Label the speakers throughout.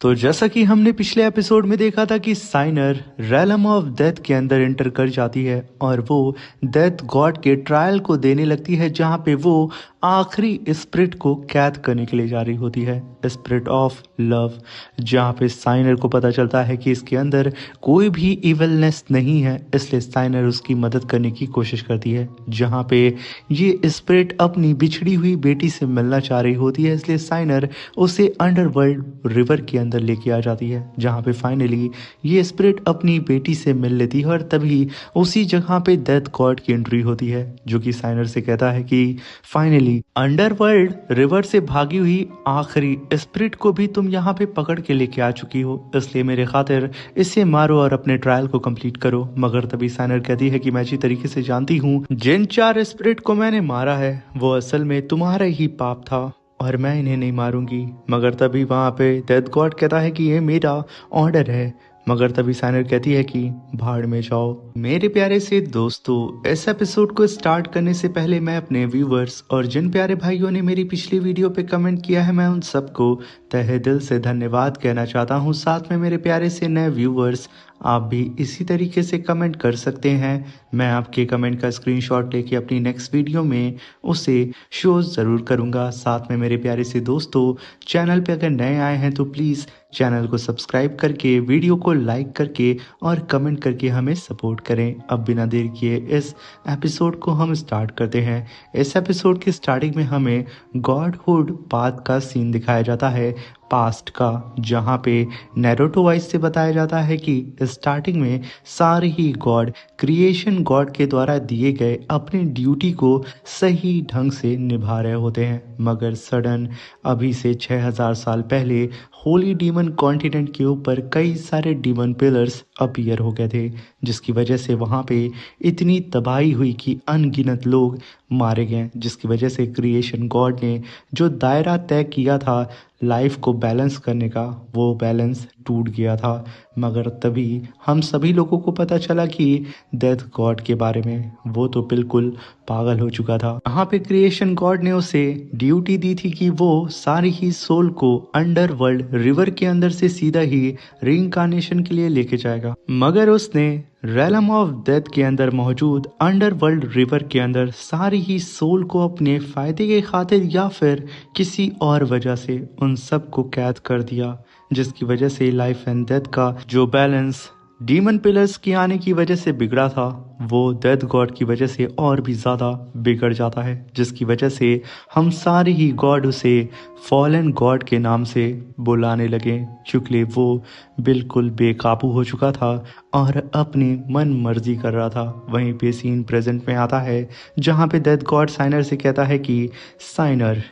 Speaker 1: तो जैसा कि हमने पिछले एपिसोड में देखा था कि साइनर रैलम ऑफ डेथ के अंदर एंटर कर जाती है और वो डेथ गॉड के ट्रायल को देने लगती है, जहाँ पे वो आखिरी स्पिरिट को कैद करने के लिए जा रही होती है, स्पिरिट ऑफ लव। जहाँ पे साइनर को पता चलता है कि इसके अंदर कोई भी इवलनेस नहीं है, इसलिए साइनर उसकी मदद करने की कोशिश करती है। जहाँ पे ये स्पिरिट अपनी बिछड़ी हुई बेटी से मिलना चाह रही होती है, इसलिए साइनर उसे अंडरवर्ल्ड रिवर के अंदर लेके आ जाती है, जहाँ पे फाइनली ये स्पिरिट अपनी बेटी से मिल लेती है। और तभी उसी जगह पे डेथ गॉड की एंट्री होती है, जो कि साइनर से कहता है कि फाइनली अंडरवर्ल्ड रिवर से भागी हुई आखिरी स्पिरिट को भी तुम यहाँ पे पकड़ के लेके आ चुकी हो, इसलिए मेरे खातिर इसे मारो और अपने ट्रायल को कंप्लीट करो। मगर तभी साइनर कहती है कि मैं अच्छी तरीके से जानती हूँ जिन 4 स्पिरिट को मैंने मारा है वो असल में तुम्हारा ही पाप था और मैं इन्हें नहीं मारूंगी। मगर तभी वहां पे डेथ गॉड कहता है कि ये मेरा ऑर्डर है। मगर तभी साइनर कहती है कि भाड़ में जाओ। मेरे प्यारे से दोस्तों, इस एपिसोड को स्टार्ट करने से पहले मैं अपने व्यूवर्स और जिन प्यारे भाइयों ने मेरी पिछली वीडियो पे कमेंट किया है, मैं उन सबको तहे दिल से धन्यवाद कहना चाहता हूँ। साथ में मेरे प्यारे से नए व्यूवर्स, आप भी इसी तरीके से कमेंट कर सकते हैं। मैं आपके कमेंट का स्क्रीनशॉट लेके अपनी नेक्स्ट वीडियो में उसे शो ज़रूर करूंगा। साथ में मेरे प्यारे से दोस्तों, चैनल पे अगर नए आए हैं तो प्लीज़ चैनल को सब्सक्राइब करके, वीडियो को लाइक करके और कमेंट करके हमें सपोर्ट करें। अब बिना देर किए इस एपिसोड को हम स्टार्ट करते हैं। इस एपिसोड की स्टार्टिंग में हमें गॉडहुड पाथ का सीन दिखाया जाता है, पास्ट का, जहाँ पे नैरोटो वॉइस से बताया जाता है कि स्टार्टिंग में सारे ही गॉड क्रिएशन गॉड के द्वारा दिए गए अपनी ड्यूटी को सही ढंग से निभा रहे होते हैं। मगर सडन अभी से 6000 साल पहले होली डीमन कॉन्टिनेंट के ऊपर कई सारे डीमन पिलर्स अपीयर हो गए थे, जिसकी वजह से वहाँ पे इतनी तबाही हुई कि अनगिनत लोग मारे गए, जिसकी वजह से क्रिएशन गॉड ने जो दायरा तय किया था लाइफ को बैलेंस करने का, वो बैलेंस टूट गया था। मगर तभी हम सभी लोगों को पता चला कि डेथ गॉड के बारे में, वो तो बिल्कुल पागल हो चुका था। यहाँ पे क्रिएशन गॉड ने उसे ड्यूटी दी थी कि वो सारी ही सोल को अंडरवर्ल्ड रिवर के अंदर से सीधा ही रीइंकार्नेशन के लिए लेके जाएगा। मगर उसने रैलम ऑफ डेथ के अंदर मौजूद अंडरवर्ल्ड रिवर के अंदर सारी ही सोल को अपने फायदे के खातिर या फिर किसी और वजह से उन सब को कैद कर दिया, जिसकी वजह से लाइफ एंड डेथ का जो बैलेंस डीमन पिलर्स के आने की वजह से बिगड़ा था, वो डेथ गॉड की वजह से और भी ज़्यादा बिगड़ जाता है, जिसकी वजह से हम सारे ही गॉड उसे फॉलन गॉड के नाम से बुलाने लगे, क्योंकि वो बिल्कुल बेकाबू हो चुका था और अपनी मन मर्जी कर रहा था। वहीं पे सीन प्रेजेंट में आता है, जहाँ पे डेथ गॉड साइनर से कहता है कि साइनर,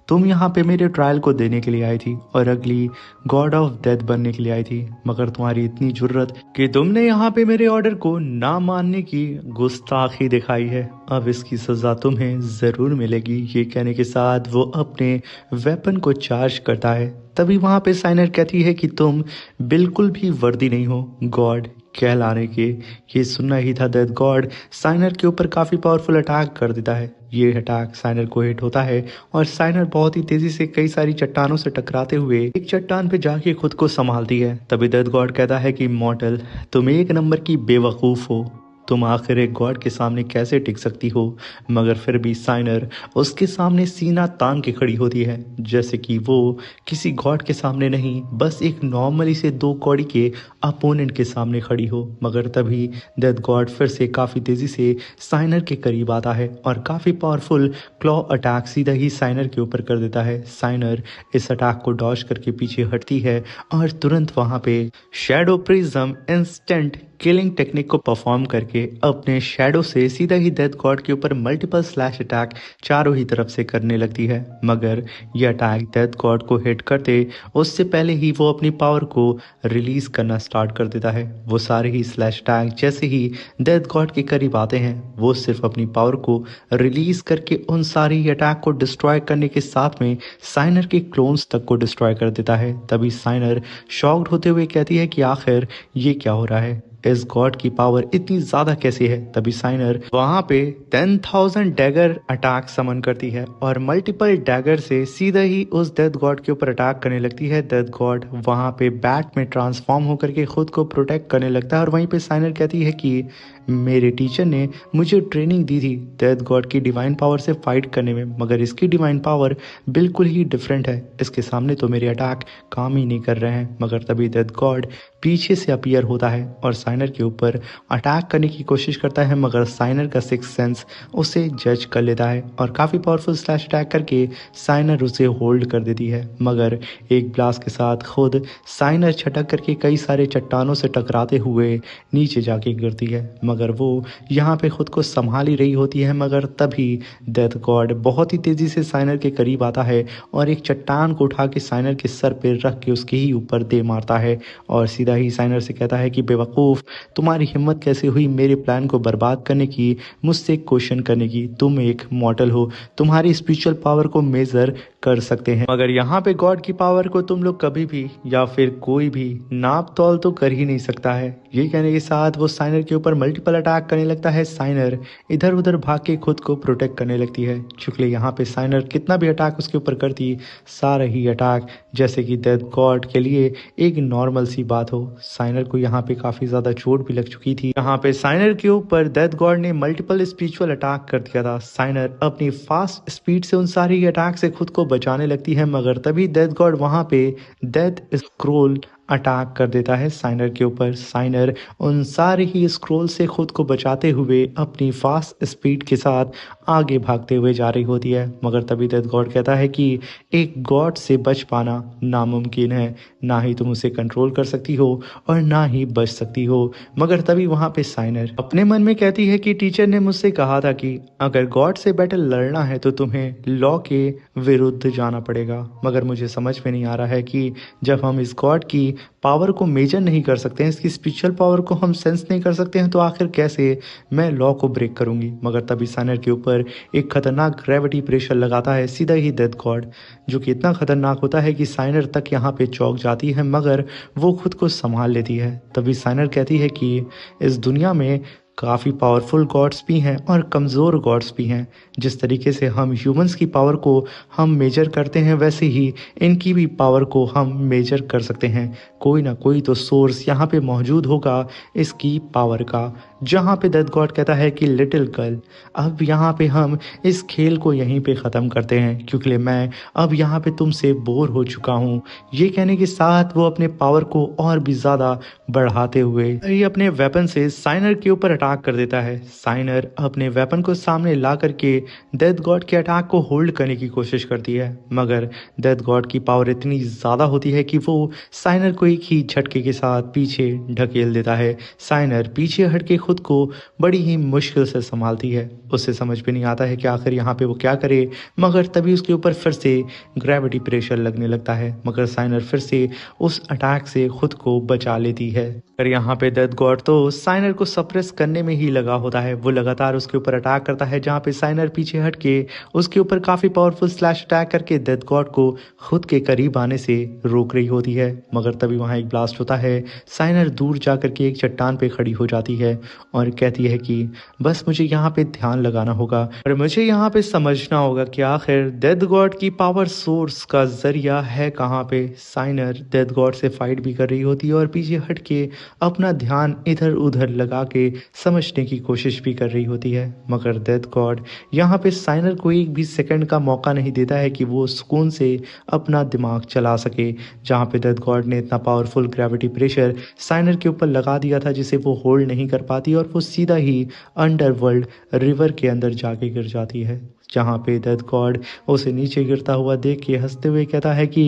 Speaker 1: तुम यहाँ पे मेरे ट्रायल को देने के लिए आई थी और अगली गॉड ऑफ डेथ बनने के लिए आई थी, मगर तुम्हारी इतनी जुर्रत कि तुमने यहाँ पे मेरे ऑर्डर को ना मानने की गुस्ताखी दिखाई है। अब इसकी सजा तुम्हें ज़रूर मिलेगी। ये कहने के साथ वो अपने वेपन को चार्ज करता है। तभी वहाँ पे साइनर कहती है कि तुम बिल्कुल भी वर्दी नहीं हो गॉड कहलाने के। ये सुनना ही था, डेथ गॉड साइनर के ऊपर काफ़ी पावरफुल अटैक कर देता है। ये अटैक साइनर को हिट होता है और साइनर बहुत ही तेजी से कई सारी चट्टानों से टकराते हुए एक चट्टान पे जाके खुद को संभालती है। तभी डेथ गॉड कहता है कि मॉर्टल, तुम एक नंबर की बेवकूफ़ हो, तुम आखिर एक गॉड के सामने कैसे टिक सकती हो। मगर फिर भी साइनर उसके सामने सीना तान के खड़ी होती है, जैसे कि वो किसी गॉड के सामने नहीं, बस एक नॉर्मली से 2 कौड़ी के अपोनेंट के सामने खड़ी हो। मगर तभी डेथ गॉड फिर से काफ़ी तेज़ी से साइनर के करीब आता है और काफ़ी पावरफुल क्लॉ अटैक सीधा ही साइनर के ऊपर कर देता है। साइनर इस अटैक को डॉज करके पीछे हटती है और तुरंत वहाँ पे shadow prism instant killing technique को परफॉर्म करके अपने शैडो से सीधा ही डेथ गॉड के ऊपर मल्टीपल स्लैश अटैक चारों ही तरफ से करने लगती है। मगर यह अटैक डेथ गॉड को हिट करते उससे पहले ही वो अपनी पावर को रिलीज करना स्टार्ट कर देता है। वो सारे ही स्लैश अटैक जैसे ही डेथ गॉड के करीब आते हैं, वो सिर्फ अपनी पावर को रिलीज करके उन सारी ही अटैक को डिस्ट्रॉय करने के साथ में साइनर के क्लोन्स तक को डिस्ट्रॉय कर देता है। तभी साइनर शॉक्ड होते हुए कहती है कि आखिर ये क्या हो रहा है। इस गॉड की पावर इतनी ज्यादा कैसे है। तभी साइनर वहां पे 10,000 डैगर अटैक समन करती है और मल्टीपल डैगर से सीधा ही उस डेथ गॉड के ऊपर अटैक करने लगती है। डेथ गॉड वहां पे बैट में ट्रांसफॉर्म होकर के खुद को प्रोटेक्ट करने लगता है और वहीं पे साइनर कहती है कि मेरे टीचर ने मुझे ट्रेनिंग दी थी डेथ गॉड की डिवाइन पावर से फाइट करने में, मगर इसकी डिवाइन पावर बिल्कुल ही डिफरेंट है। इसके सामने तो मेरे अटैक काम ही नहीं कर रहे हैं। मगर तभी डेथ गॉड पीछे से अपीयर होता है और साइनर के ऊपर अटैक करने की कोशिश करता है, मगर साइनर का सिक्स सेंस उसे जज कर लेता है और काफ़ी पावरफुल स्लैश अटैक करके साइनर उसे होल्ड कर देती है। मगर एक ब्लास्ट के साथ खुद साइनर छटक करके कई सारे चट्टानों से टकराते हुए नीचे जाके गिरती है, मगर वो यहाँ पे खुद को संभाल ही रही होती है। मगर तभी डेथ गॉड बहुत ही तेज़ी से साइनर के करीब आता है और एक चट्टान को उठा के साइनर के सर पे रख के उसके ही ऊपर दे मारता है और सीधा ही साइनर से कहता है कि बेवकूफ़, तुम्हारी हिम्मत कैसे हुई मेरे प्लान को बर्बाद करने की, मुझसे क्वेश्चन करने की। तुम एक मॉडल हो, तुम्हारी स्पिरिचुअल पावर को मेजर कर सकते हैं, मगर यहाँ पे गॉड की पावर को तुम लोग कभी भी या फिर कोई भी नाप तौल तो कर ही नहीं सकता है। ये कहने के साथ वो साइनर के ऊपर मल्टीपल अटैक करने लगता है। साइनर इधर उधर भाग के खुद को प्रोटेक्ट करने लगती है। चूंकि यहाँ पे साइनर कितना भी अटैक उसके ऊपर करती, सारा ही अटैक जैसे कि डेथ गॉड के लिए एक नॉर्मल सी बात हो। साइनर को यहाँ पे काफी ज्यादा चोट भी लग चुकी थी। यहाँ पे साइनर के ऊपर डेथ गॉड ने मल्टीपल स्पिरिचुअल अटैक कर दिया था। साइनर अपनी फास्ट स्पीड से उन सारी अटैक से खुद को बचाने लगती है, मगर तभी डेथ गॉड वहां पे डेथ स्क्रोल अटैक कर देता है साइनर के ऊपर। साइनर उन सारे ही स्क्रोल से खुद को बचाते हुए अपनी फास्ट स्पीड के साथ आगे भागते हुए जा रही होती है, मगर तभी डेथ गॉड कहता है कि एक गॉड से बच पाना नामुमकिन है, ना ही तुम उसे कंट्रोल कर सकती हो और ना ही बच सकती हो। मगर तभी वहां पे साइनर अपने मन में कहती है कि टीचर ने मुझसे कहा था कि अगर गॉड से बैटल लड़ना है तो तुम्हें लॉ के विरुद्ध जाना पड़ेगा, मगर मुझे समझ में नहीं आ रहा है कि जब हम इस गॉड की पावर को मेजर नहीं कर सकते हैं, इसकी स्पिरिचुअल पावर को हम सेंस नहीं कर सकते हैं, तो आखिर कैसे मैं लॉ को ब्रेक करूंगी। मगर तभी साइनर के ऊपर एक खतरनाक ग्रेविटी प्रेशर लगाता है सीधा ही डेथ गॉड, जो कि इतना खतरनाक होता है कि साइनर तक यहाँ पे चौंक जाती है, मगर वो खुद को संभाल लेती है। तभी साइनर कहती है कि इस दुनिया में काफ़ी पावरफुल गॉड्स भी हैं और कमज़ोर गॉड्स भी हैं। जिस तरीके से हम ह्यूमंस की पावर को हम मेजर करते हैं, वैसे ही इनकी भी पावर को हम मेजर कर सकते हैं। कोई ना कोई तो सोर्स यहाँ पे मौजूद होगा इसकी पावर का। जहाँ पे डेथ गॉड कहता है कि लिटिल गर्ल, अब यहाँ पे हम इस खेल को यहीं पे ख़त्म करते हैं, क्योंकि मैं अब यहाँ पे तुमसे बोर हो चुका हूँ। ये कहने के साथ वो अपने पावर को और भी ज़्यादा बढ़ाते हुए ये अपने वेपन से साइनर के ऊपर अटैक कर देता है। साइनर अपने वेपन को सामने ला करके डेथ गॉड के अटैक को होल्ड करने की कोशिश करती है, मगर डेथ गॉड की पावर इतनी ज़्यादा होती है कि वो साइनर को एक ही झटके के साथ पीछे ढकेल देता है। साइनर पीछे हट के खुद को बड़ी ही मुश्किल से संभालती है। उसे समझ में नहीं आता है कि आखिर यहाँ पे वो क्या करे, मगर तभी उसके ऊपर फिर से ग्रेविटी प्रेशर लगने लगता है, मगर साइनर फिर से उस अटैक से खुद को बचा लेती है। पर यहाँ पे डेथ गॉड तो साइनर को सप्रेस करने में ही लगा होता है। वो लगातार उसके ऊपर अटैक करता है, जहाँ पे साइनर पीछे हट के उसके ऊपर काफी पावरफुल स्लैश अटैक करके डेथ गॉड को खुद के करीब आने से रोक रही होती है। मगर तभी वहां एक ब्लास्ट होता है। साइनर दूर जाकर के एक चट्टान पे खड़ी हो जाती है और कहती है कि बस मुझे यहाँ पे ध्यान लगाना होगा और मुझे यहाँ पे समझना होगा कि आखिर डेथ गॉड की पावर सोर्स का जरिया है कहाँ पे। साइनर डेथ गॉड से फाइट भी कर रही होती है और पीछे हट के अपना ध्यान इधर उधर लगा के समझने की कोशिश भी कर रही होती है, मगर डेथ गॉड यहाँ पे साइनर को एक भी सेकंड का मौका नहीं देता है कि वो सुकून से अपना दिमाग चला सके। जहाँ पे डेथ गॉड ने इतना पावरफुल ग्रेविटी प्रेशर साइनर के ऊपर लगा दिया था जिसे वो होल्ड नहीं कर पाती और वो सीधा ही अंडरवर्ल्ड रिवर के अंदर जाके गिर जाती है। जहाँ पे डेथ गॉड उसे नीचे गिरता हुआ देख के हंसते हुए कहता है कि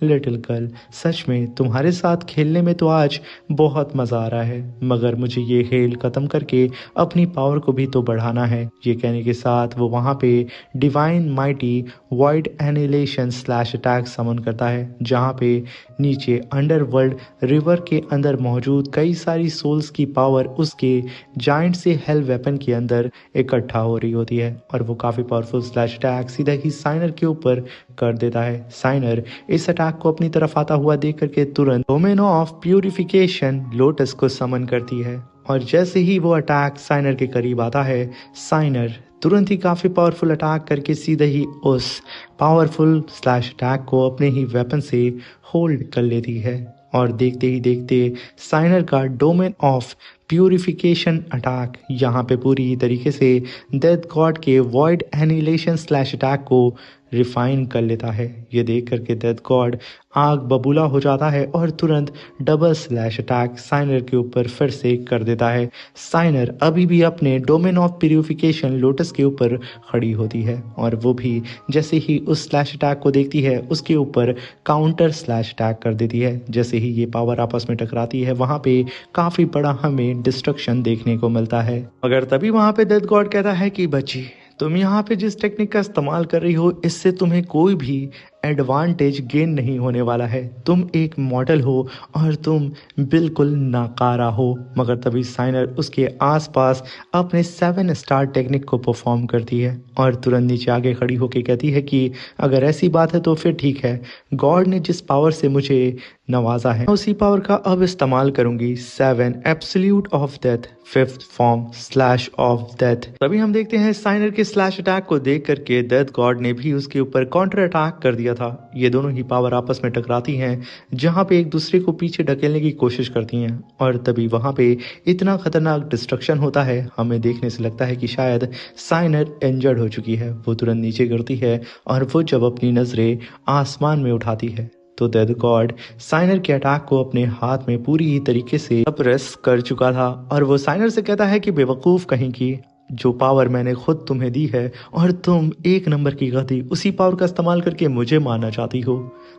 Speaker 1: लिटिल गर्ल, सच में तुम्हारे साथ खेलने में तो आज बहुत मज़ा आ रहा है, मगर मुझे ये खेल ख़त्म करके अपनी पावर को भी तो बढ़ाना है। ये कहने के साथ वो वहाँ पे divine mighty void annihilation slash attack summon करता है, जहाँ पे नीचे अंडरवर्ल्ड रिवर के अंदर मौजूद कई सारी सोल्स की पावर उसके जाइंट से हेल वेपन के अंदर इकट्ठा हो रही होती है और वो काफ़ी पावरफुल स्लैश अटैक सीधा ही साइनर के ऊपर कर देता है। साइनर इस अटैक को अपनी तरफ आता हुआ देख करके तुरंत डोमेन ऑफ प्यूरिफिकेशन लोटस को समन करती है और जैसे ही वो अटैक साइनर के करीब आता है, साइनर तुरंत ही काफ़ी पावरफुल अटैक करके सीधे ही उस पावरफुल स्लैश अटैक को अपने ही वेपन से होल्ड कर लेती है। और देखते ही देखते साइनर का डोमेन ऑफ प्यूरिफिकेशन अटैक यहाँ पे पूरी तरीके से डेथ गॉड के वॉइड एनिलेशन स्लैश अटैक को रिफाइन कर लेता है। ये देख करके डेथ गॉड आग बबूला हो जाता है और तुरंत डबल स्लैश अटैक साइनर के ऊपर फिर से कर देता है। साइनर अभी भी अपने डोमेन ऑफ प्यूरिफिकेशन लोटस के ऊपर खड़ी होती है और वो भी जैसे ही उस स्लैश अटैक को देखती है उसके ऊपर काउंटर स्लैश अटैक कर देती है। जैसे ही ये पावर आपस में टकराती है वहाँ पे काफ़ी बड़ा हमें डिस्ट्रक्शन देखने को मिलता है। मगर तभी वहाँ पे डेथ गॉड कहता है कि बच्ची, तुम यहाँ पे जिस टेक्निक का इस्तेमाल कर रही हो इससे तुम्हें कोई भी एडवांटेज गेन नहीं होने वाला है। तुम एक मॉडल हो और तुम बिल्कुल नाकारा हो। मगर तभी साइनर उसके आसपास अपने 7 स्टार टेक्निक को परफॉर्म करती है और तुरंत नीचे आगे खड़ी होकर कहती है कि अगर ऐसी बात है तो फिर ठीक है, गॉड ने जिस पावर से मुझे नवाजा है उसी पावर का अब इस्तेमाल करूंगी। 7 absolute of death, 5th form slash of death. तभी हम देखते हैं साइनर के स्लैश अटैक को देख करके डेथ गॉड ने भी उसके ऊपर काउंटर अटैक कर दिया था। ये दोनों ही पावर आपस में टकराती हैं जहां पे एक दूसरे को पीछे ढकेलने की कोशिश करती हैं और तभी वहां पे इतना खतरनाक डिस्ट्रक्शन होता है, हमें देखने से लगता है कि शायद साइनर इंजर्ड हो चुकी है। वो तुरंत नीचे गिरती है और वो जब अपनी नजरें आसमान में उठाती है तो डेथ गॉड साइनर के अटैक को अपने हाथ में पूरी ही तरीके से सप्रेस कर चुका था और वो साइनर से कहता है कि बेवकूफ़ कहीं की, जो पावर मैंने खुद तुम्हें दी है और तुम एक नंबर की गधी उसी पावर का इस्तेमाल करके मुझे मारना चाहती हो।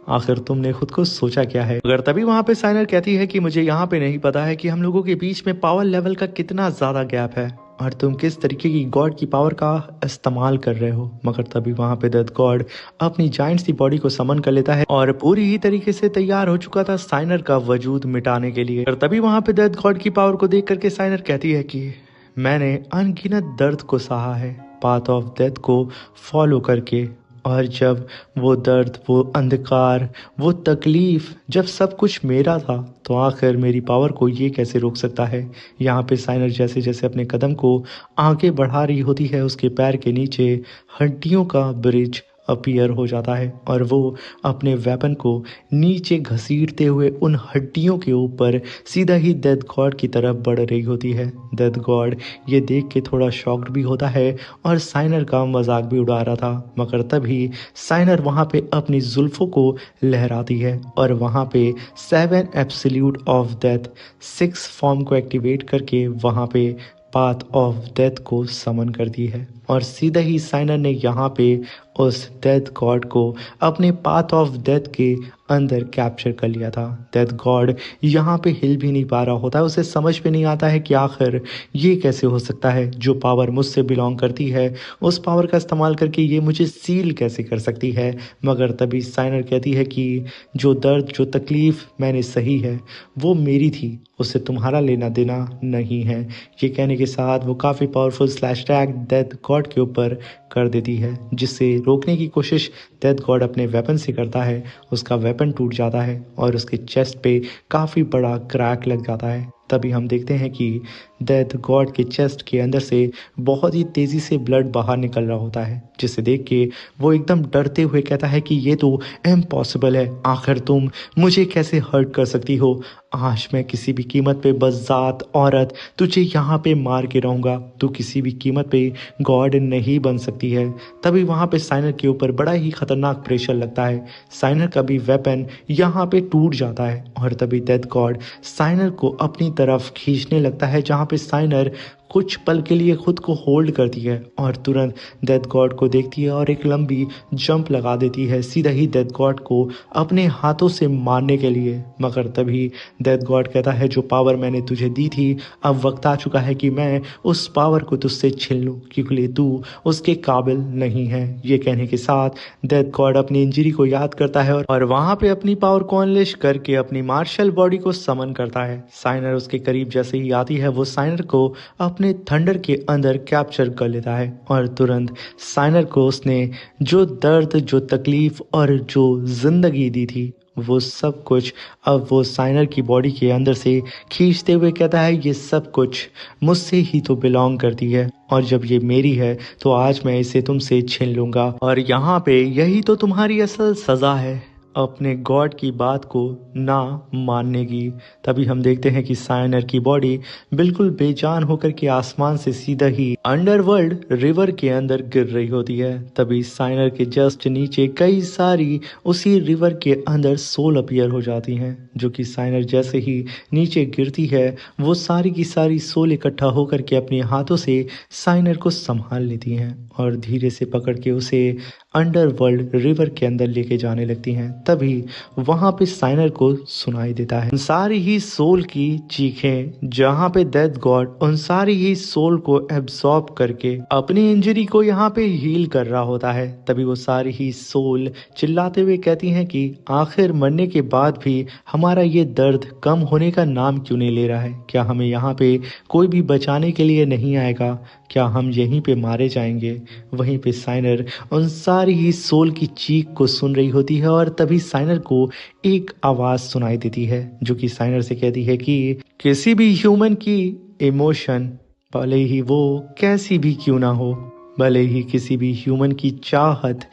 Speaker 1: आखिर तुमने खुद को सोचा क्या है। अगर तभी वहां पे साइनर कहती है कि मुझे यहाँ पे नहीं पता है कि हम लोगों के बीच में पावर लेवल का कितना ज्यादा गैप है और तुम किस तरीके की गॉड की पावर का इस्तेमाल कर रहे हो। मगर तभी वहां पे डेथ गॉड अपनी जायंट सी बॉडी को समन कर लेता है और पूरी ही तरीके से तैयार हो चुका था साइनर का वजूद मिटाने के लिए। और तभी वहां पे डेथ गॉड की पावर को देख करके साइनर कहती है कि मैंने अनगिनत दर्द को सहा है पाथ ऑफ डेथ को फॉलो करके, और जब वो दर्द, वो अंधकार, वो तकलीफ, जब सब कुछ मेरा था तो आखिर मेरी पावर को ये कैसे रोक सकता है। यहाँ पे साइनर जैसे जैसे अपने कदम को आगे बढ़ा रही होती है उसके पैर के नीचे हड्डियों का ब्रिज अपीयर हो जाता है और वो अपने वेपन को नीचे घसीटते हुए उन हड्डियों के ऊपर सीधा ही डेथ गॉड की तरफ बढ़ रही होती है। डेथ गॉड ये देख के थोड़ा शॉक्ड भी होता है और साइनर का मजाक भी उड़ा रहा था। मगर तभी साइनर वहाँ पे अपनी जुल्फों को लहराती है और वहाँ पे 7 एब्सोल्यूट ऑफ डेथ 6 फॉर्म को एक्टिवेट करके वहाँ पे पाथ ऑफ डेथ को समन करती है और सीधा ही साइनर ने यहाँ पे उस डेथ गॉड को अपने पाथ ऑफ डेथ के अंदर कैप्चर कर लिया था। डेथ गॉड यहाँ पे हिल भी नहीं पा रहा होता है, उसे समझ में नहीं आता है कि आखिर ये कैसे हो सकता है। जो पावर मुझसे बिलोंग करती है उस पावर का इस्तेमाल करके ये मुझे सील कैसे कर सकती है। मगर तभी साइनर कहती है कि जो दर्द, जो तकलीफ मैंने सही है वो मेरी थी, उससे तुम्हारा लेना देना नहीं है। ये कहने के साथ वो काफ़ी powerful slash attack death God के ऊपर कर देती है, जिससे रोकने की कोशिश डेथ गॉड अपने वेपन से करता है। उसका वेपन टूट जाता है और उसके चेस्ट पे काफ़ी बड़ा क्रैक लग जाता है। तभी हम देखते हैं कि डेथ गॉड के चेस्ट के अंदर से बहुत ही तेज़ी से ब्लड बाहर निकल रहा होता है, जिसे देख के वो एकदम डरते हुए कहता है कि ये तो इम्पॉसिबल है, आखिर तुम मुझे कैसे हर्ट कर सकती हो। आज मैं किसी भी कीमत पे बज़ात औरत तुझे यहाँ पे मार के रहूँगा, तू किसी भी कीमत पे गॉड नहीं बन सकती है। तभी वहाँ पे साइनर के ऊपर बड़ा ही खतरनाक प्रेशर लगता है। साइनर का भी वेपन यहाँ पे टूट जाता है और तभी डेथ गॉड साइनर को अपनी तरफ खींचने लगता है, जहाँ पे साइनर कुछ पल के लिए खुद को होल्ड करती है और तुरंत डेथ गॉड को देखती है और एक लंबी जंप लगा देती है सीधा ही डेथ गॉड को अपने हाथों से मारने के लिए। मगर तभी डेथ गॉड कहता है जो पावर मैंने तुझे दी थी, अब वक्त आ चुका है कि मैं उस पावर को तुझसे छीन लूँ, क्योंकि तू उसके काबिल नहीं है। ये कहने के साथ डेथ गॉड अपनी इंजरी को याद करता है और वहाँ पे अपनी पावर को अनलिश करके अपनी मार्शल बॉडी को समन करता है। साइनर उसके करीब जैसे ही आती है वो साइनर को अपने थंडर के अंदर कैप्चर कर लेता है और तुरंत साइनर को उसने जो दर्द, जो तकलीफ और जो जिंदगी दी थी वो सब कुछ अब वो साइनर की बॉडी के अंदर से खींचते हुए कहता है ये सब कुछ मुझसे ही तो बिलोंग करती है, और जब ये मेरी है तो आज मैं इसे तुमसे छीन लूंगा। और यहाँ पे यही तो तुम्हारी असल सजा है, अपने गॉड की बात को ना मानने की। तभी हम देखते हैं कि साइनर की बॉडी बिल्कुल बेजान होकर के आसमान से सीधा ही अंडरवर्ल्ड रिवर के अंदर गिर रही होती है। तभी साइनर के जस्ट नीचे कई सारी उसी रिवर के अंदर सोल अपीयर हो जाती हैं, जो कि साइनर जैसे ही नीचे गिरती है वो सारी की सारी सोल इकट्ठा होकर के अपने हाथों से साइनर को संभाल लेती हैं और धीरे से पकड़ के उसे अंडरवर्ल्ड रिवर के अंदर लेके जाने लगती हैं। तभी वहां पे साइनर को सुनाई देता है उन सारी ही सोल की चीखें, जहां पे डेथ गॉड उन सारी ही सोल को एब्सॉर्ब करके अपनी इंजरी को यहाँ पे हील कर रहा होता है। तभी वो सारी ही सोल चिल्लाते हुए कहती हैं कि आखिर मरने के बाद भी हमारा ये दर्द कम होने का नाम क्यों नहीं ले रहा है? क्या हमें यहाँ पे कोई भी बचाने के लिए नहीं आएगा? क्या हम यहीं पे मारे जाएंगे? वहीं पे साइनर उन सारी ही सोल की चीख को सुन रही होती है और तभी साइनर को एक आवाज सुनाई देती है, जो कि साइनर से कहती है कि किसी भी ह्यूमन की इमोशन, भले ही वो कैसी भी क्यों ना हो, भले ही किसी भी ह्यूमन की चाहत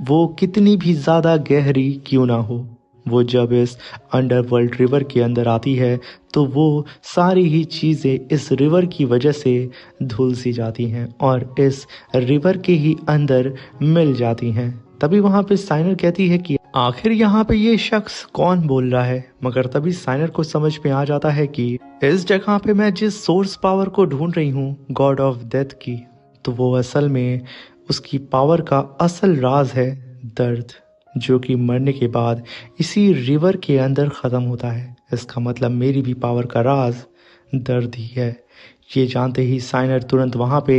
Speaker 1: वो कितनी भी ज्यादा गहरी क्यों ना हो, वो जब इस अंडरवर्ल्ड रिवर के अंदर आती है तो वो सारी ही चीज़ें इस रिवर की वजह से धुल सी जाती हैं और इस रिवर के ही अंदर मिल जाती हैं। तभी वहाँ पे साइनर कहती है कि आखिर यहाँ पे ये शख्स कौन बोल रहा है? मगर तभी साइनर को समझ में आ जाता है कि इस जगह पे मैं जिस सोर्स पावर को ढूंढ रही हूँ, गॉड ऑफ डेथ की, तो वो असल में उसकी पावर का असल राज है दर्द, जो कि मरने के बाद इसी रिवर के अंदर ख़त्म होता है। इसका मतलब मेरी भी पावर का राज दर्द ही है। ये जानते ही साइनर तुरंत वहाँ पे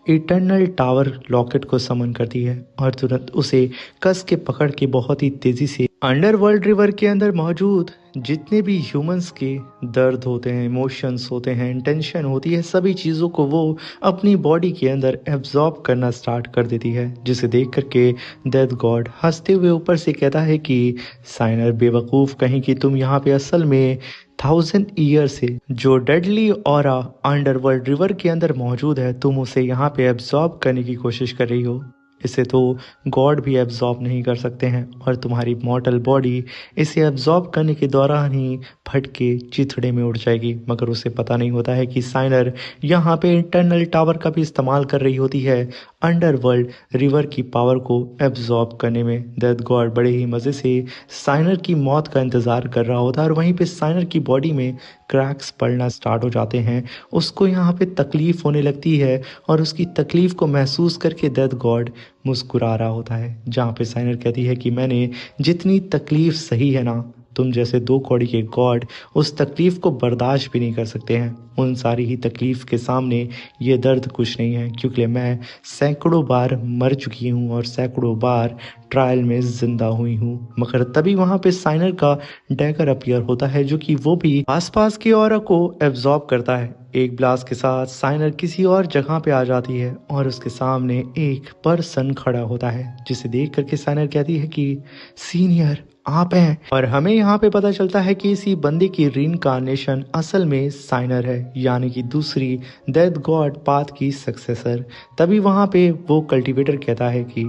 Speaker 1: इटर्नल टावर लॉकेट को समन करती है और तुरंत उसे कस के पकड़ के बहुत ही तेज़ी से अंडरवर्ल्ड रिवर के अंदर मौजूद जितने भी ह्यूमंस के दर्द होते हैं, इमोशंस होते हैं, इंटेंशन होती है, सभी चीज़ों को वो अपनी बॉडी के अंदर एब्जॉर्ब करना स्टार्ट कर देती है। जिसे देख करके डेथ गॉड हंसते हुए ऊपर से कहता है कि साइनर बेवकूफ़ कहीं कि तुम यहाँ पे असल में 1000 ईयर से जो डेडली ऑरा अंडरवर्ल्ड रिवर के अंदर मौजूद है, तुम उसे यहाँ पे एब्जॉर्ब करने की कोशिश कर रही हो। इसे तो गॉड भी एब्जॉर्ब नहीं कर सकते हैं और तुम्हारी मॉर्टल बॉडी इसे एब्जॉर्ब करने के दौरान ही फट के चिथड़े में उड़ जाएगी। मगर उसे पता नहीं होता है कि साइनर यहाँ पे इंटरनल टावर का भी इस्तेमाल कर रही होती है अंडरवर्ल्ड रिवर की पावर को एब्जॉर्ब करने में। डेथ गॉड बड़े ही मज़े से साइनर की मौत का इंतज़ार कर रहा होता है और वहीं पे साइनर की बॉडी में क्रैक्स पड़ना स्टार्ट हो जाते हैं। उसको यहाँ पे तकलीफ़ होने लगती है और उसकी तकलीफ़ को महसूस करके डेथ गॉड मुस्कुरा रहा होता है। जहाँ पे साइनर कहती है कि मैंने जितनी तकलीफ़ सही है ना, तुम जैसे 2 कौड़ी के गॉड उस तकलीफ़ को बर्दाश्त भी नहीं कर सकते हैं। उन सारी ही तकलीफ़ के सामने ये दर्द कुछ नहीं है, क्योंकि मैं सैकड़ों बार मर चुकी हूँ और सैकड़ों बार ट्रायल में ज़िंदा हुई हूँ। मगर तभी वहाँ पे साइनर का डैगर अपीयर होता है, जो कि वो भी आसपास की ऑरा को एब्जॉर्ब करता है। एक ब्लास्ट के साथ साइनर किसी और जगह पे आ जाती है और उसके सामने एक पर्सन खड़ा होता है, जिसे देख करके साइनर कहती है कि सीनियर आप हैं। और हमें यहाँ पे पता चलता है कि इसी बंदे की रीइंकार्नेशन असल में साइनर है, यानी कि दूसरी डेथ गॉड पाथ की सक्सेसर। तभी वहाँ पे वो कल्टीवेटर कहता है कि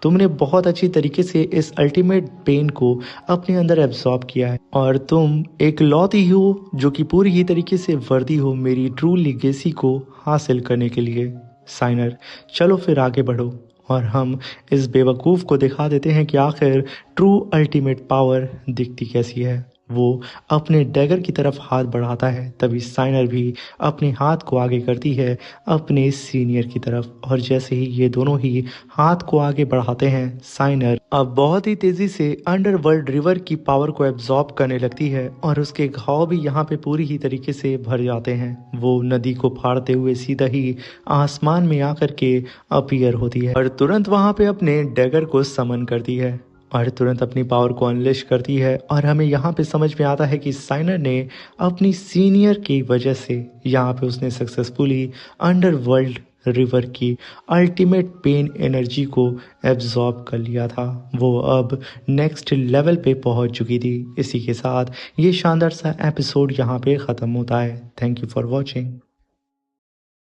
Speaker 1: तुमने बहुत अच्छी तरीके से इस अल्टीमेट पेन को अपने अंदर एब्जॉर्ब किया है और तुम एक लौती हो जो कि पूरी ही तरीके से वर्दी हो मेरी ट्रू लीगेसी को हासिल करने के लिए। साइनर चलो फिर आगे बढ़ो और हम इस बेवकूफ़ को दिखा देते हैं कि आखिर ट्रू अल्टीमेट पावर दिखती कैसी है। वो अपने डैगर की तरफ हाथ बढ़ाता है, तभी साइनर भी अपने हाथ को आगे करती है अपने सीनियर की तरफ और जैसे ही ये दोनों ही हाथ को आगे बढ़ाते हैं, साइनर अब बहुत ही तेज़ी से अंडरवर्ल्ड रिवर की पावर को एब्जॉर्ब करने लगती है और उसके घाव भी यहाँ पे पूरी ही तरीके से भर जाते हैं। वो नदी को फाड़ते हुए सीधा ही आसमान में आकर के अपीयर होती है और तुरंत वहाँ पे अपने डैगर को समन करती है और तुरंत अपनी पावर को अनलिश करती है। और हमें यहाँ पे समझ में आता है कि साइनर ने अपनी सीनियर की वजह से यहाँ पे उसने सक्सेसफुली अंडरवर्ल्ड रिवर की अल्टीमेट पेन एनर्जी को एब्जॉर्ब कर लिया था। वो अब नेक्स्ट लेवल पे पहुंच चुकी थी। इसी के साथ ये शानदार सा एपिसोड यहाँ पे ख़त्म होता है। Thank you for watching.